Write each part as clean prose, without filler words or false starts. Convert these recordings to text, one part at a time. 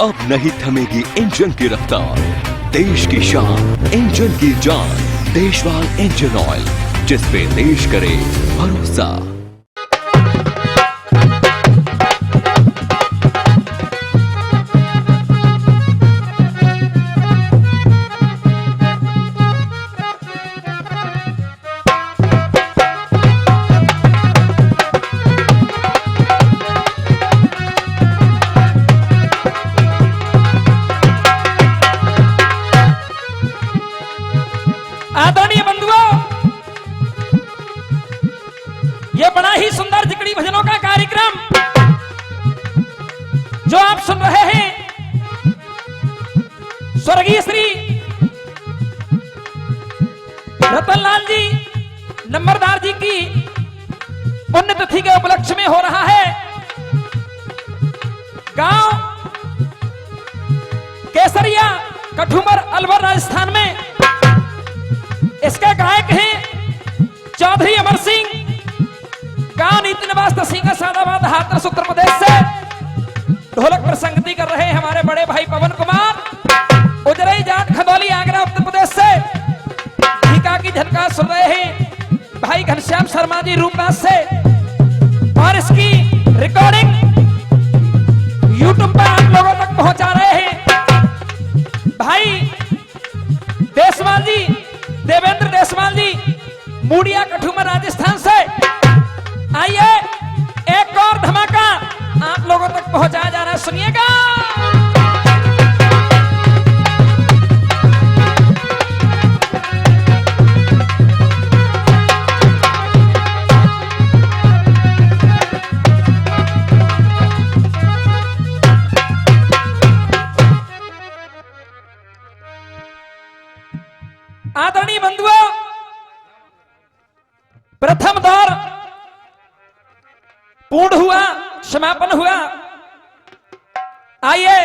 अब नहीं थमेगी इंजन की रफ्तार, देश की शान इंजन की जान, देशवाल इंजन ऑयल, जिस पे देश करे भरोसा। आदरणीय बंधुओं, यह बड़ा ही सुंदर जिकड़ी भजनों का कार्यक्रम जो आप सुन रहे हैं, स्वर्गीय श्री रतनलाल जी नंबरदार जी की पुण्यतिथि के उपलक्ष्य में हो रहा है। गांव केसरिया, कठुमर, अलवर, राजस्थान में इसके गायक हैं चौधरी अमर सिंह, गांव नीति निवास तहसील सादाबाद, हाथरस, उत्तर प्रदेश से ढोलक पर संगति कर रहे हैं हमारे बड़े भाई पवन कुमार, उजरई जाट, खदौली, आगरा, उत्तर प्रदेश से झिका की झनका सुन रहे हैं भाई घनश्याम शर्मा जी रूपनाथ से, और इसकी रिकॉर्डिंग यूट्यूब पर आप लोगों तक पहुंचा रहे हैं भाई देशवाल जी, देवेंद्र देशवाल जी, मूडिया, कठुमर, राजस्थान से। आइए एक और धमाका आप लोगों तक पहुंचाया जा रहा है, सुनिएगा। आदरणीय बंधुओं, प्रथम दौर पूर्ण हुआ, समापन हुआ। आइए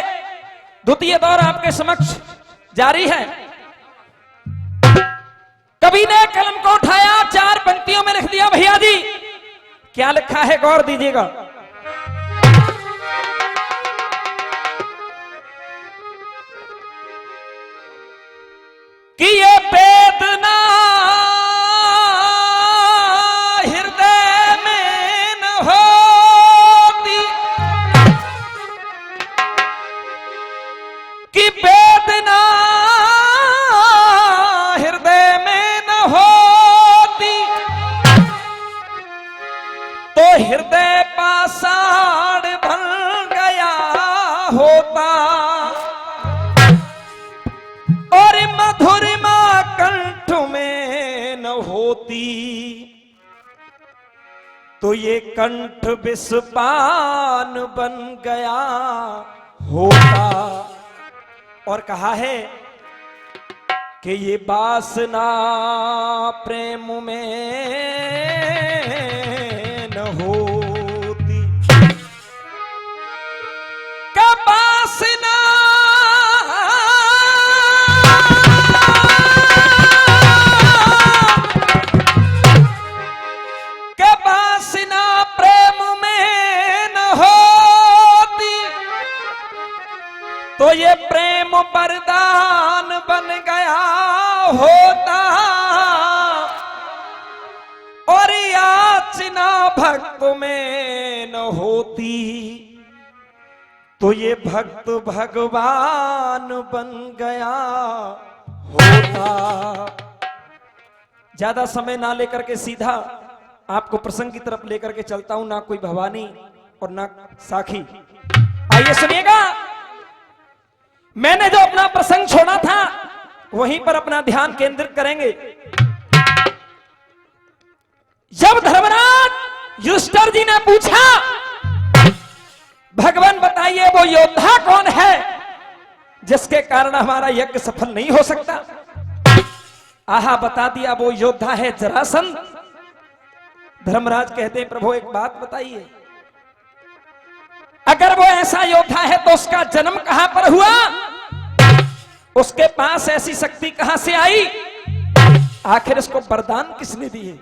द्वितीय दौर आपके समक्ष जारी है। कवि ने कलम को उठाया, चार पंक्तियों में लिख दिया। भैया जी क्या लिखा है, गौर दीजिएगा। कि ये वेदना हृदय में न होती, कि वेदना हृदय में न होती, तो हृदय पाषाण बन गया होता, और मधुरिमा कंठ में न होती, तो ये कंठ विषपान बन गया होता। और कहा है कि ये वासना प्रेम में न होती, का वासना तो ये प्रेम वरदान बन गया होता, और याचना भक्त में न होती, तो ये भक्त भगवान बन गया होता। ज्यादा समय ना लेकर के सीधा आपको प्रसंग की तरफ लेकर के चलता हूं, ना कोई भवानी और ना साखी। आइए सुनिएगा। मैंने जो अपना प्रसंग छोड़ा था वहीं पर अपना ध्यान केंद्रित करेंगे। जब धर्मराज युधिष्ठिर जी ने पूछा, भगवान बताइए वो योद्धा कौन है जिसके कारण हमारा यज्ञ सफल नहीं हो सकता। आहा बता दिया, वो योद्धा है जरासंध। धर्मराज कहते हैं, प्रभु एक बात बताइए, अगर वो ऐसा योद्धा है तो उसका जन्म कहां पर हुआ, उसके पास ऐसी शक्ति कहां से आई, आखिर इसको वरदान किसने दिए।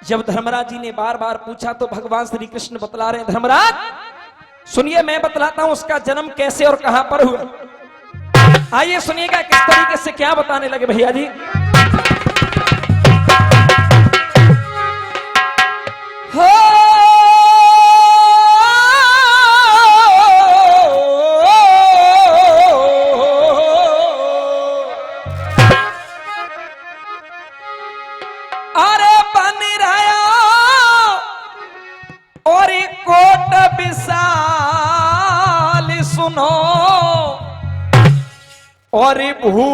जब धर्मराज जी ने बार बार पूछा तो भगवान श्री कृष्ण बतला रहे हैं, धर्मराज सुनिए, मैं बतलाता हूं उसका जन्म कैसे और कहां पर हुआ। आइए सुनिएगा किस तरीके से क्या बताने लगे भैया जी। हो अरे बन रहा और कोट विशाल सुनो और भू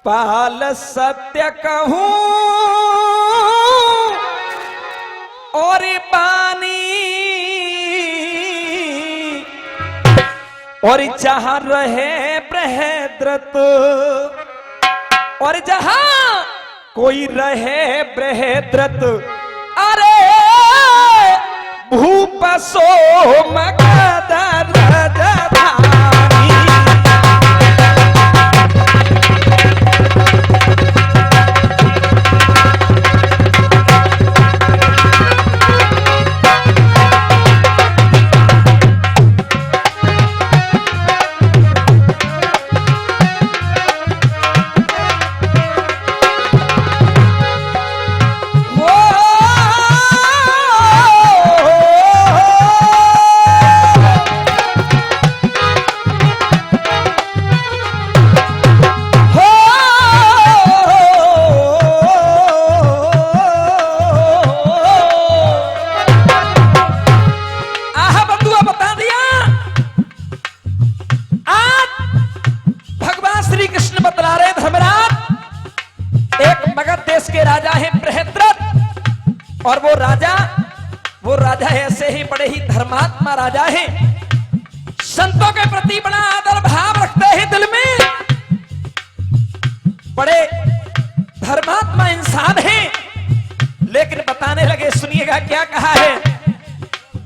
पाल सत्य कहूं और बानी और जहां रहे बृहद्रथ और जहां कोई रहे बृहद्रथ अरे भूपसो मगध राजधानी। और वो राजा ऐसे ही बड़े ही धर्मात्मा राजा हैं, संतों के प्रति बड़ा आदर भाव रखते हैं दिल में, बड़े धर्मात्मा इंसान हैं। लेकिन बताने लगे, सुनिएगा क्या कहा है।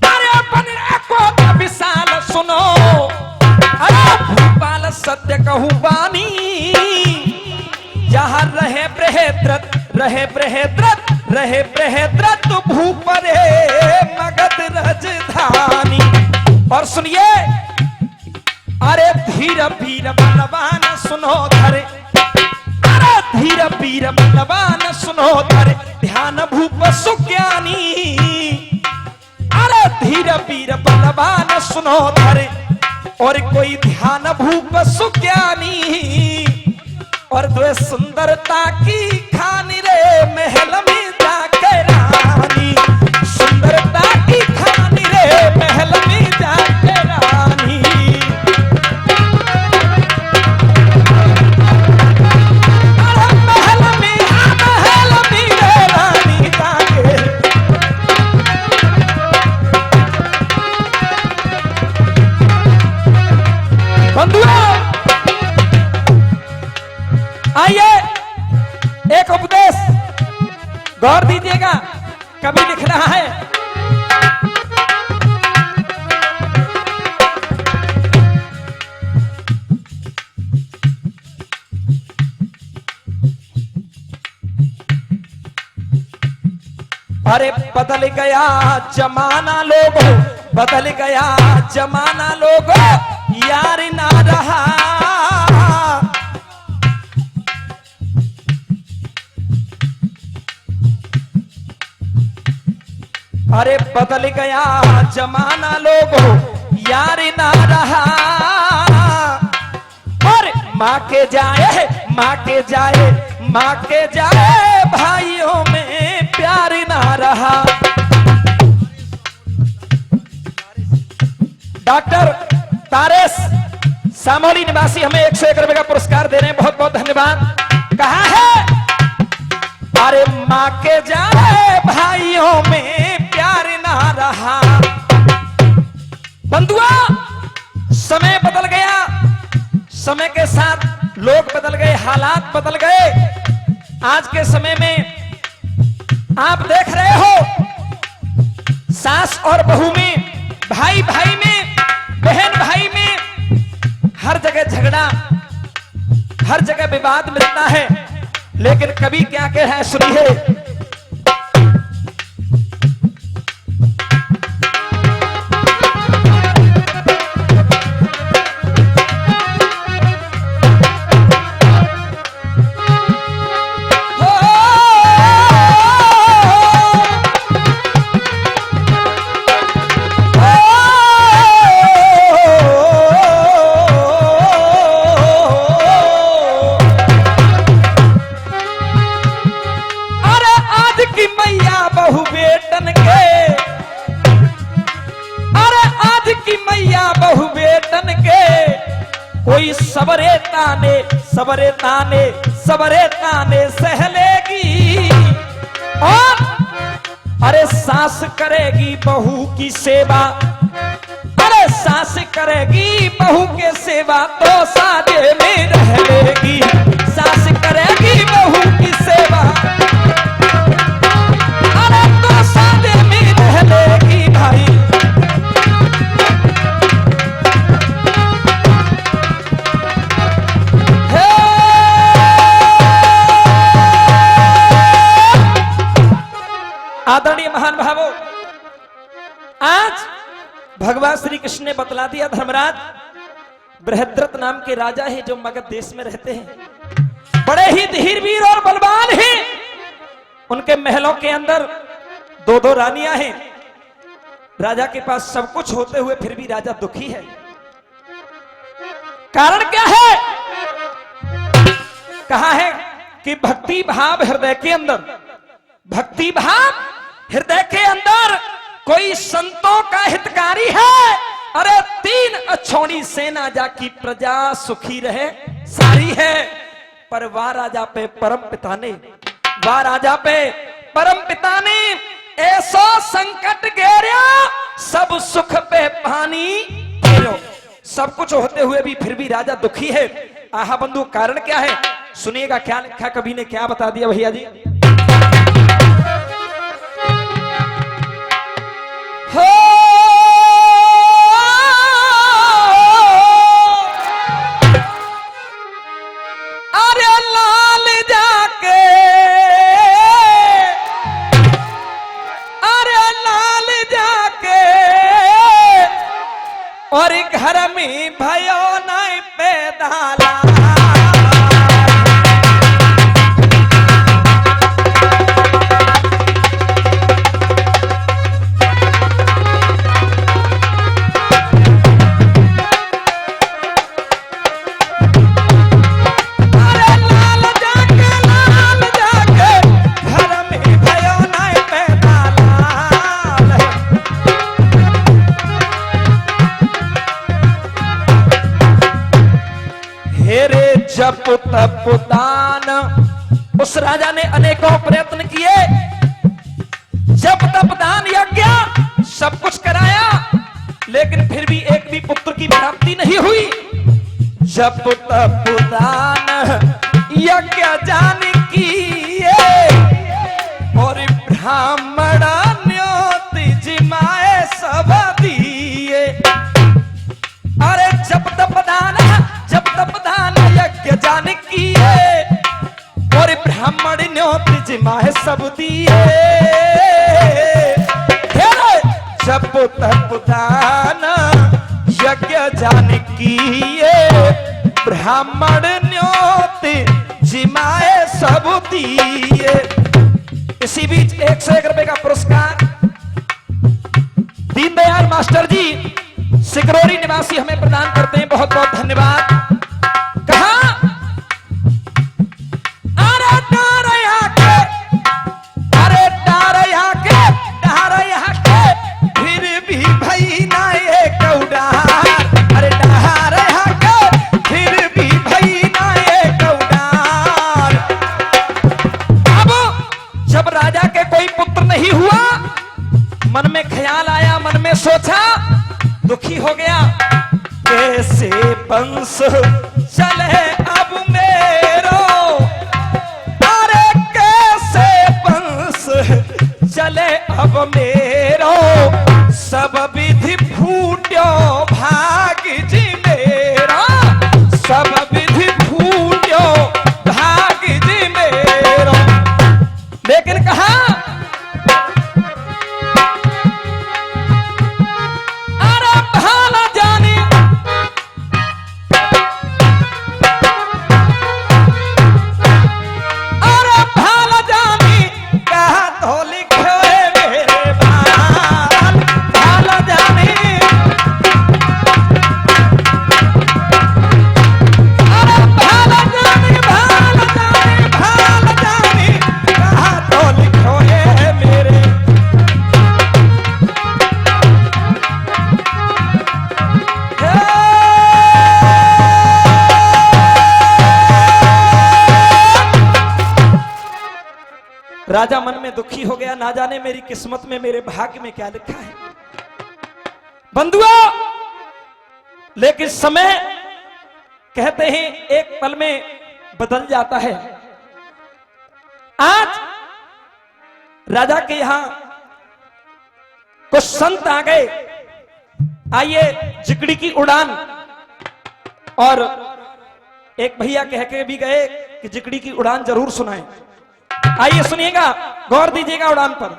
अरे को विशाल सुनो अरे भूपाल सत्य कहूं बानी जहां रहे बृहद्रथ भूपरे मगध राजधानी। और सुनिए, अरे धीर वीर बलवान सुनो धरे अरे धीर वीर बलवान सुनो धरे ध्यान भूप सुज्ञानी। अरे धीर वीर बलवान सुनो धरे और कोई ध्यान भूप सुज्ञानी। और द्वे सुंदरता की खानी रे महल में जाके रानी, सुंदरता की खानी रे महल में जाके रानी। अरे महल में रे रानी जाके। बंधुओं आइए, एक उपदेश गौर दीजिएगा, कभी लिख रहा है। अरे बदल गया जमाना लोगों, बदल गया जमाना लोगों, यार ना रहा। अरे बदल गया जमाना लोगों, यार ना रहा। और माँ के जाए भाइयों में प्यार ना रहा। डॉक्टर तारेस सामोली निवासी हमें 101 रुपए का पुरस्कार दे रहे हैं, बहुत बहुत धन्यवाद। कहा है अरे माँ के जाए भाइयों में प्यार ना रहा। बंधुआ समय बदल गया, समय के साथ लोग बदल गए, हालात बदल गए। आज के समय में आप देख रहे हो सास और बहू में, भाई भाई में, बहन भाई में हर जगह झगड़ा, हर जगह विवाद मिलता है। लेकिन कभी क्या कह रहा है सुनिए। बहु बेटन के कोई सबरे ताने सबरे ताने सबरे ताने सह लेगी। और अरे सास करेगी बहू की सेवा, अरे सास करेगी बहू के सेवा तो साजे में रह लेगी। सास करेगी बहू की सेवा, अरे तो साजे में रह लेगी भाई। आदरणीय महान भावों, आज भगवान श्री कृष्ण ने बतला दिया धर्मराज बृहद्रथ नाम के राजा हैं जो मगध देश में रहते हैं, बड़े ही धीर वीर और बलवान हैं। उनके महलों के अंदर दो दो रानियां हैं। राजा के पास सब कुछ होते हुए फिर भी राजा दुखी है। कारण क्या है? कहा है कि भक्ति भाव हृदय के अंदर, भक्ति भाव हृदय के अंदर कोई संतों का हितकारी है। अरे 3 अछोड़ी सेना जाकी प्रजा सुखी रहे सारी है। पर वाह राजा पे परम पिता ने, वाह राजा पे परम पिता ने ऐसा संकट घेरा, सब सुख पे पानी फेरो। सब कुछ होते हुए भी फिर भी राजा दुखी है। आहा बंधु, कारण क्या है? सुनिएगा क्या लिखा, कवि ने क्या बता दिया भैया जी। हो अरे लाल जाके, अरे लाल जाके और घर में भयो नहीं पैदाला। जप तप दान, उस राजा ने अनेकों प्रयत्न किए, जप तप दान यज्ञ सब कुछ कराया, लेकिन फिर भी एक भी पुत्र की प्राप्ति नहीं हुई। जप तप दान यज्ञ जान किए और ब्राह्मण न्योति जिमाए सब दिए। अरे जप तप दान, जप तप दान यज्ञ जान किए और ब्राह्मण न्योति जिमाए सब दिए। जप तप दान यज्ञ जान किए ब्राह्मण न्योति जिमाए सब दिए। इसी बीच 101 रुपए का पुरस्कार दीनदयाल मास्टर जी सिकरोरी निवासी हमें प्रदान करते हैं। बहुत बहुत धन्यवाद। कहा अरे डार यहाँ के, अरे डार यहाँ के, डार यहाँ के फिर भी भई ना एक उडार। अरे डार यहाँ के फिर भी भई ना एक उडार। अब जब राजा के कोई पुत्र नहीं हुआ, मन में ख्याल आया, मन में सोचा, दुखी हो गया, कैसे वंश चले अब मेरो। अरे कैसे वंश चले अब मेरो, सब विधि फूट्यो भाग जी मेरा। सब विधि फूट्यो भाग जी मेरा। लेकिन कहा तो लिखे मेरे राजा मन में दुखी हो गया, ना जाने मेरी किस्मत में, मेरे भाग्य में क्या लिखा है। बंधुओं, लेकिन समय कहते हैं एक पल में बदल जाता है। आज राजा के यहां कुछ संत आ गए, आइए जिगड़ी की उड़ान, और एक भैया कह के भी गए कि जिगड़ी की उड़ान जरूर सुनाएं। आइए सुनिएगा, गौर दीजिएगा उड़ान पर।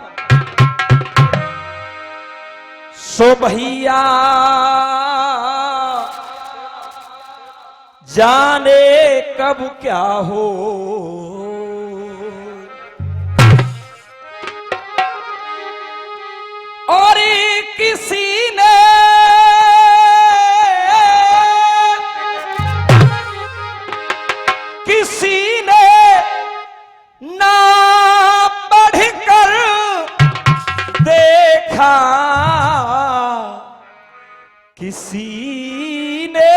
सो भैया जाने कब क्या हो, और किसी ने ना बढ़कर देखा, किसी ने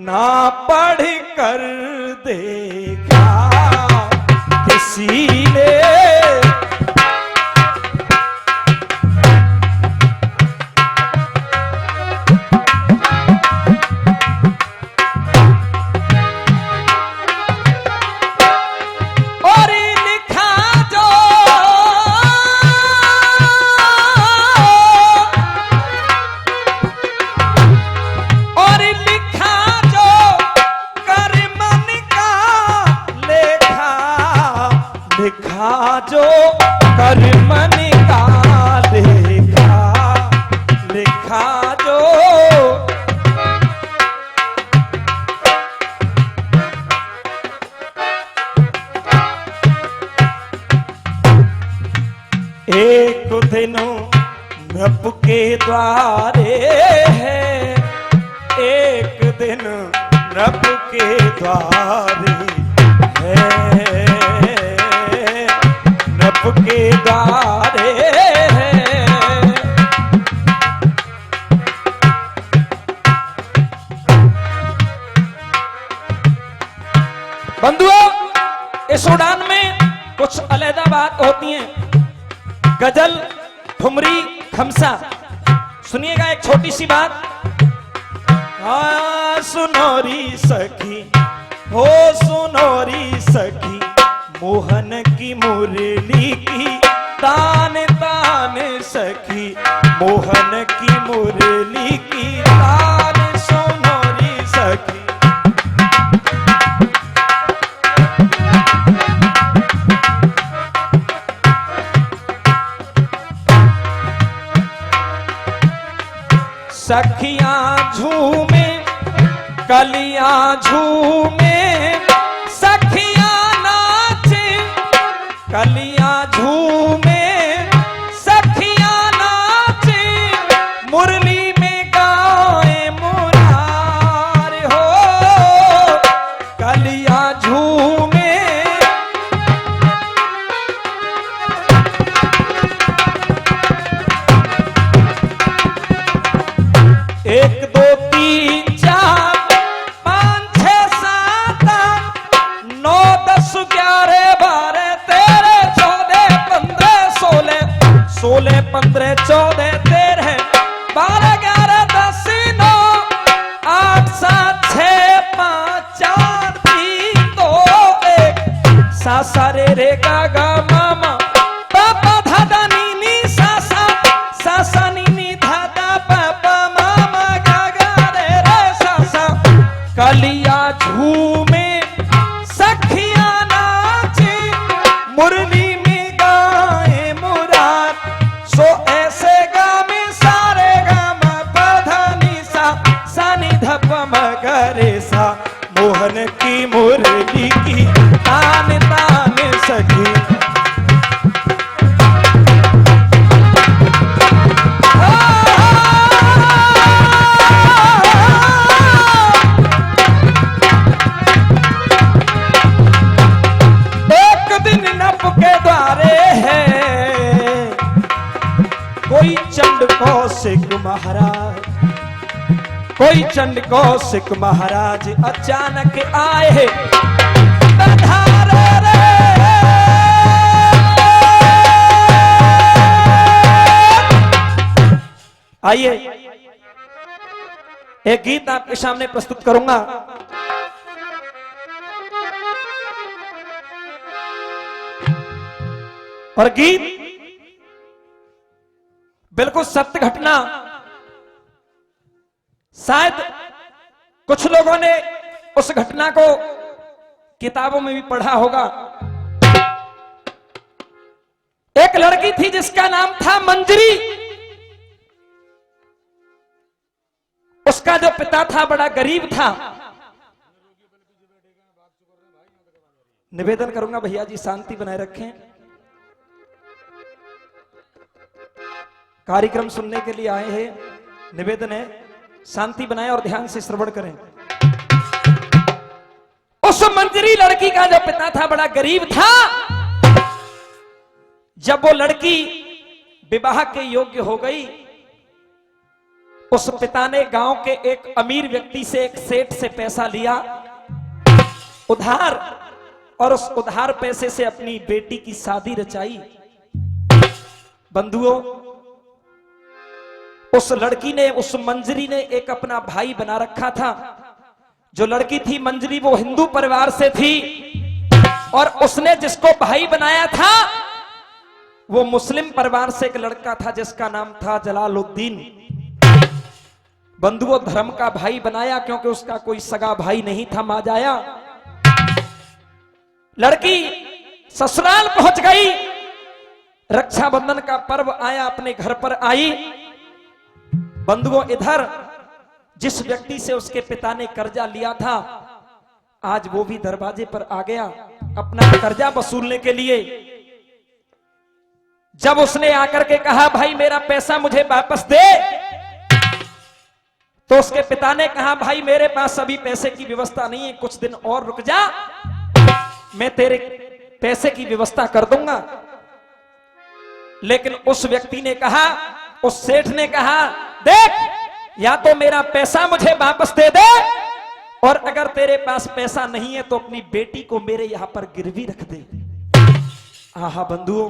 ना पढ़कर देखा, किसी ने जो कर मन का लिखा, लिखा जो एक दिन नभ के द्वारे है, एक दिन नभ के द्वारे है, के द्वारे है। बंधुओं, इस उड़ान में कुछ अलग बात होती है। गजल, ठुमरी, खमसा। सुनिएगा एक छोटी सी बात। सुनोरी सखी हो, सुनोरी सखी, मोहन की मुरली की तान तान सखी, मोहन की मुरली की तान सोनोरी सखी। सखियां झूमे, कलियां झूमे, सखियां नाचे, कलियां झूमे, सखियां नाचे, मुरली में गाए मुरार हो, कलियां झूमे। एक दो तीन चार पाँच छह सात नौ दस 11 12 13 14 15 16 16 15 14 13 12 11 10 9 8 7 6 5 4 3 2 1 सा सा रे रे गा गा मामा पापा धादा नी नी सा सा सा सा नी नी धादा पापा मामा गा गा रे रे सा सा। कलिया झूमे, सखियां नाचे, मुरली में गाए मुराद, सो ऐसे गा में सारे गा मा पा धा नी सा सा नी ध प म ग रे सा, मोहन की मुरली की तान तान सखी। एक दिन नभ के द्वारे है, कोई चंड कौशिक महाराज, कोई चंड कौशिक महाराज अचानक आए पधारे रे। आइए एक गीत आपके सामने प्रस्तुत करूंगा। और गीत बिल्कुल सत्य घटना। शायद कुछ लोगों ने उस घटना को किताबों में भी पढ़ा होगा। एक लड़की थी जिसका नाम था मंजरी। उसका जो पिता था बड़ा गरीब था। निवेदन करूंगा भैया जी शांति बनाए रखें। कार्यक्रम सुनने के लिए आए हैं, निवेदन है शांति बनाएं और ध्यान से श्रवण करें। उस मंजरी लड़की का जो पिता था बड़ा गरीब था। जब वो लड़की विवाह के योग्य हो गई, उस पिता ने गांव के एक अमीर व्यक्ति से, एक सेठ से पैसा लिया उधार, और उस उधार पैसे से अपनी बेटी की शादी रचाई। बंधुओं, उस लड़की ने, उस मंजरी ने एक अपना भाई बना रखा था। जो लड़की थी मंजरी वो हिंदू परिवार से थी, और उसने जिसको भाई बनाया था वो मुस्लिम परिवार से एक लड़का था जिसका नाम था जलालुद्दीन। बंधुओं, धर्म का भाई बनाया क्योंकि उसका कोई सगा भाई नहीं था, माजाया। लड़की ससुराल पहुंच गई। रक्षाबंधन का पर्व आया, अपने घर पर आई। बंधुओं, इधर जिस व्यक्ति से उसके पिता ने कर्जा लिया था, आज वो भी दरवाजे पर आ गया अपना कर्जा वसूलने के लिए। जब उसने आकर के कहा भाई मेरा पैसा मुझे वापस दे, तो उसके पिता ने कहा भाई मेरे पास अभी पैसे की व्यवस्था नहीं है, कुछ दिन और रुक जा, मैं तेरे पैसे की व्यवस्था कर दूंगा। लेकिन उस व्यक्ति ने कहा, उस सेठ ने कहा, देख या तो मेरा पैसा मुझे वापस दे दे, और अगर तेरे पास पैसा नहीं है तो अपनी बेटी को मेरे यहां पर गिरवी रख दे। आहा बंधुओं,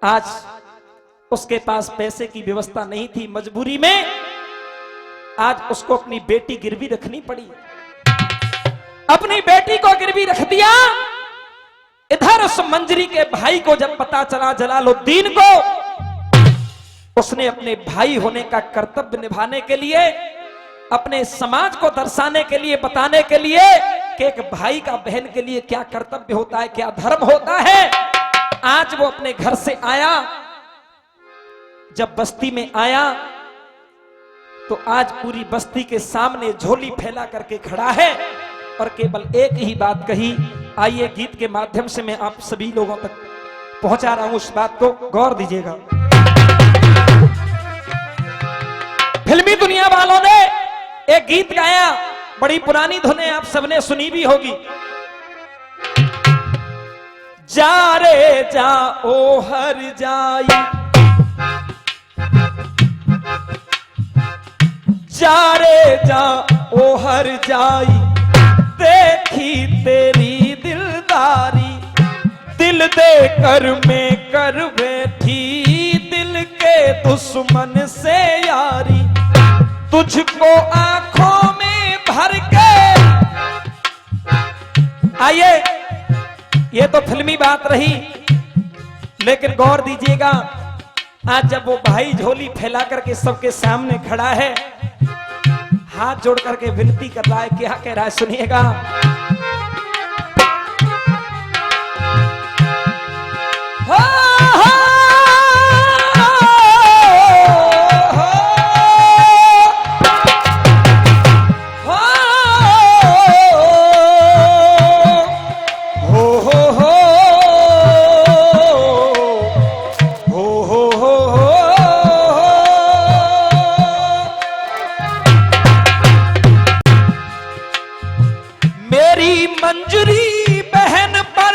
आज उसके पास पैसे की व्यवस्था नहीं थी, मजबूरी में आज उसको अपनी बेटी गिरवी रखनी पड़ी। अपनी बेटी को गिरवी रख दिया। इधर उस मंजरी के भाई को जब पता चला, जलालुद्दीन को, उसने अपने भाई होने का कर्तव्य निभाने के लिए, अपने समाज को दर्शाने के लिए, बताने के लिए कि एक भाई का बहन के लिए क्या कर्तव्य होता है, क्या धर्म होता है, आज वो अपने घर से आया। जब बस्ती में आया तो आज पूरी बस्ती के सामने झोली फैला करके खड़ा है और केवल एक ही बात कही। आइए गीत के माध्यम से मैं आप सभी लोगों तक पहुंचा रहा हूं, उस बात को गौर दीजिएगा। फिल्मी दुनिया वालों ने एक गीत गाया, बड़ी पुरानी धुन है, आप सबने सुनी भी होगी। जा रे जा ओ हर जाई, जा रे जा ओ हर जाई, देखी तेरी दिलदारी, दिल दे कर में कर बैठी, दिल के दुश्मन से यारी, तुझको आंखों में भर के। आइए, ये तो फिल्मी बात रही, लेकिन गौर दीजिएगा, आज जब वो भाई झोली फैला करके सबके सामने खड़ा है, हाथ जोड़ करके विनती कर रहा है, क्या कह रहा है सुनिएगा। मंजरी बहन पर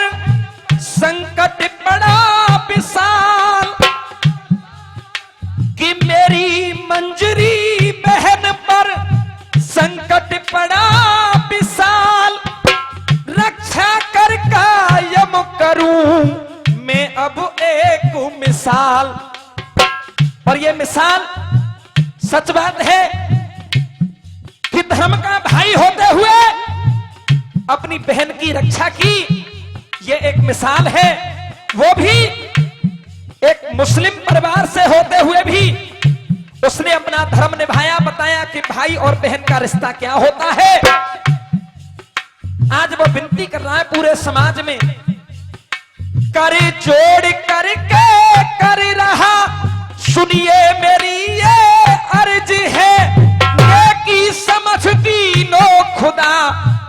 संकट पड़ा विशाल, कि मेरी मंजरी बहन पर संकट पड़ा विशाल, रक्षा कर कायम करूं मैं अब एक मिसाल। और ये मिसाल अपनी बहन की रक्षा की, ये एक मिसाल है। वो भी एक मुस्लिम परिवार से होते हुए भी उसने अपना धर्म निभाया, बताया कि भाई और बहन का रिश्ता क्या होता है। आज वो विनती कर रहा है पूरे समाज में, कर जोड़ करके कर रहा, सुनिए मेरी ये अर्ज है, नेकी समझ दीनो खुदा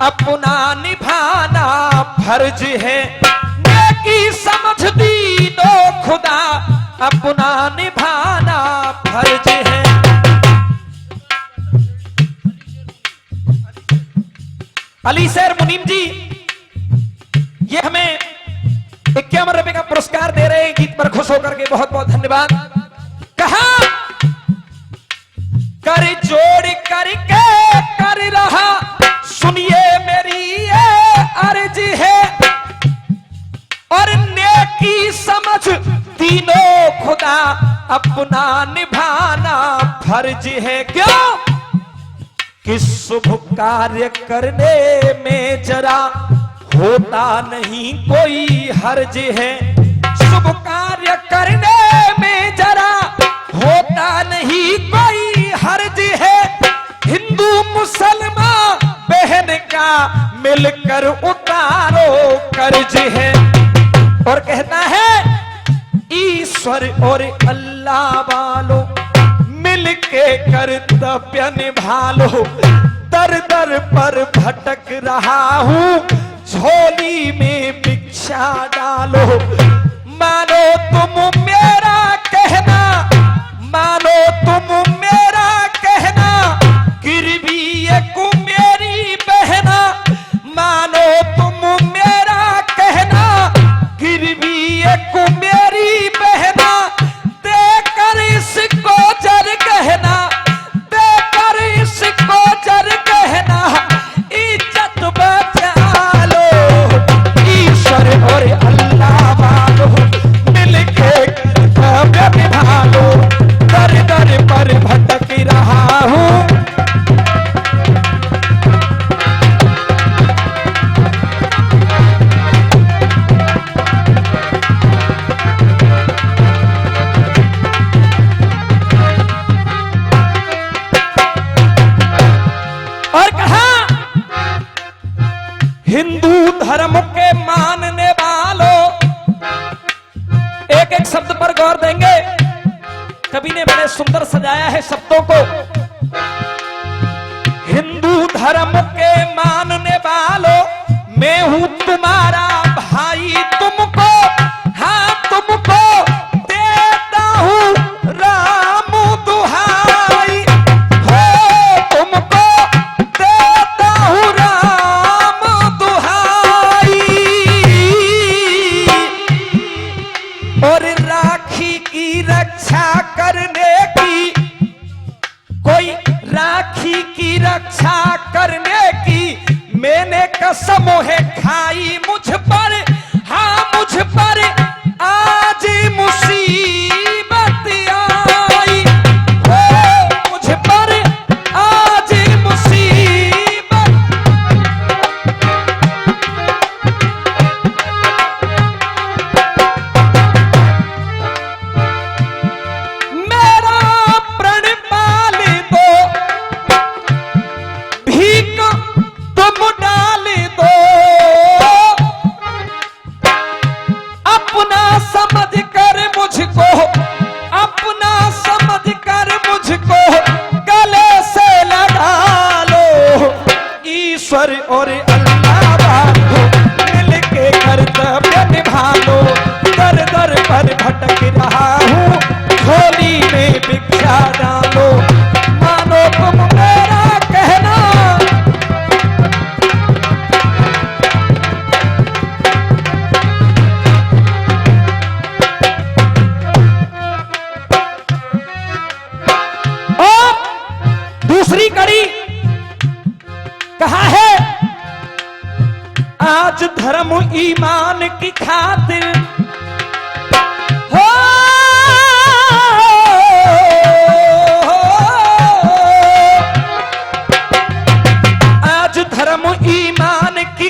अपना निभाना फर्ज है, नेकी समझ दीनो खुदा अपना निभाना फर्ज है। अली सैर मुनीम जी ये हमें 51 रुपए का पुरस्कार दे रहे हैं गीत पर खुश होकर के, बहुत बहुत धन्यवाद। कहा कर जोड़ करके कर रहा, सुनिए मेरी ये अर्ज है, और नेकी समझ तीनों खुदा अपना निभाना फर्ज है। क्यों कि शुभ कार्य करने में जरा होता नहीं कोई हर्ज है, शुभ कार्य करने में जरा होता नहीं कोई हर्ज है, हिंदू मुसलमान बहन का मिलकर उतारो कर्ज है। और कहता है ईश्वर और अल्लाह वालों मिलके कर्तव्य निभा लो, दर दर पर भटक रहा हूं झोली में भिक्षा डालो, मानो तुम मेरा कहना, मानो तुम मेरा कहना, गिर भी एक मेरी बहना, मानो तुम मेरा कहना, गिर भी एक मेरी बहना, देकर इसको जर कहना, देकर इसको जर कहना, इज्जत बचा लो, ईश्वर और अल्लाह वालों मिलके कर्तव्य निभा लो, दर दर पर भटक रहा हूं। और कहा हिंदू धर्म के मानने वालों, एक एक शब्द पर गौर देंगे, कवि ने बड़े सुंदर सजाया है शब्दों को। हिंदू धर्म के मानने वालों, मैं हूं तुम्हारा भाई, तुमको हाँ तुमको देता हूं राम दुहाई, हो तुमको देता हूं राम दुहाई, और राखी की रक्षा करने की, कोई राखी की रक्षा करने की मैंने कसम है खाई, मुझ पर हाँ मुझ पर आज मुसीबत आई, हो मुझ पर आज मुसीबत। मेरा प्रण पाल दो, भीख तुम डाल दो, अपना समझ कर मुझको, अपना समझ कर मुझको गले से लगा लो, ईश्वर और अल्लाह वालों मिलके कर्तव्य निभा लो, दर दर पर भटक रहा हूं झोली में भिक्षा डालो, मानो तुम मेरा कहना। और दूसरी कड़ी कहा है, आज धर्म ईमान की खातिर हो, आज धर्म ईमान की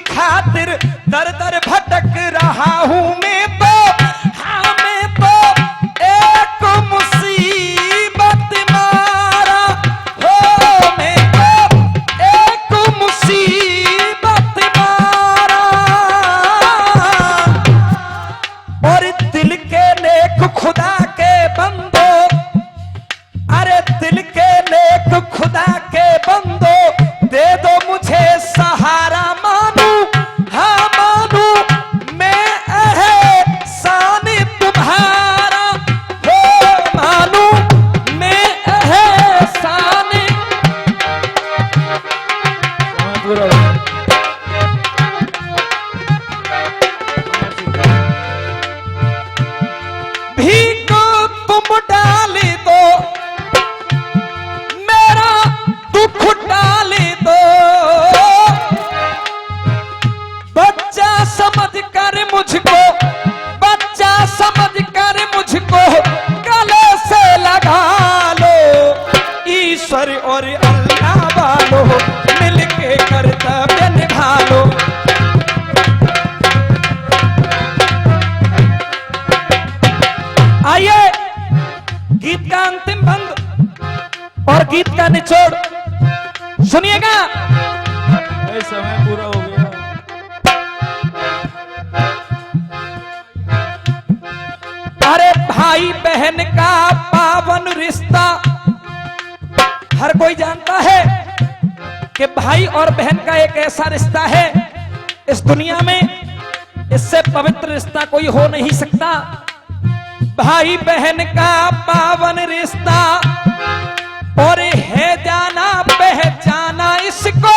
वालों मिलके कर्तव्य निभा लो। आइए गीत का अंतिम बंद और गीत का निचोड़ सुनिएगा। समय पूरा हो गया। अरे भाई बहन का पावन रिश्ता, हर कोई जानता है कि भाई और बहन का एक ऐसा रिश्ता है इस दुनिया में, इससे पवित्र रिश्ता कोई हो नहीं सकता। भाई बहन का पावन रिश्ता और है जाना पहचाना इसको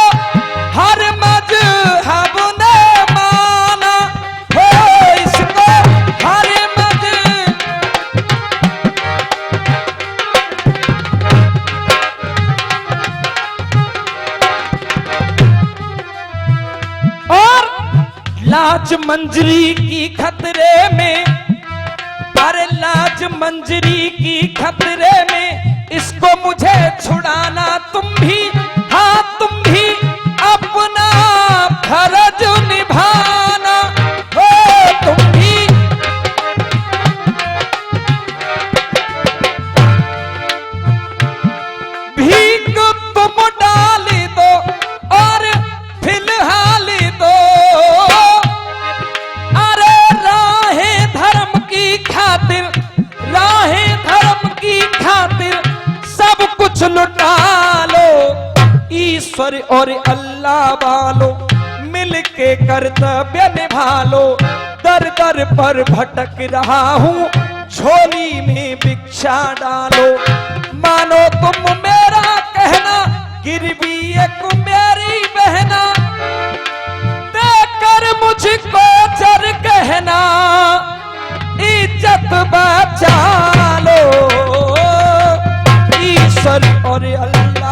हर मजहब ने माना हो, इसको हर और लाज मंजरी की खतरे में, अरे लाज मंजरी की खतरे में इसको मुझे छुड़ाना तुम भी, हाँ तुम भी अपना फर्ज निभाना हो, तुम भी। भीख तुम डाल दो और फिलहाल दो, अरे राहे धर्म की खातिर, राहे धर्म की खातिर सब कुछ लुटा लो। ईश्वर और अल्लाह वालों मिलके कर्तव्य निभा लो। दर दर पर भटक रहा हूँ झोली में भिक्षा डालो। मानो तुम मेरा कहना गिरवी एक मेरी बहना, देकर मुझको जर कहना इज्जत बचा लो। ईश्वर और अल्लाह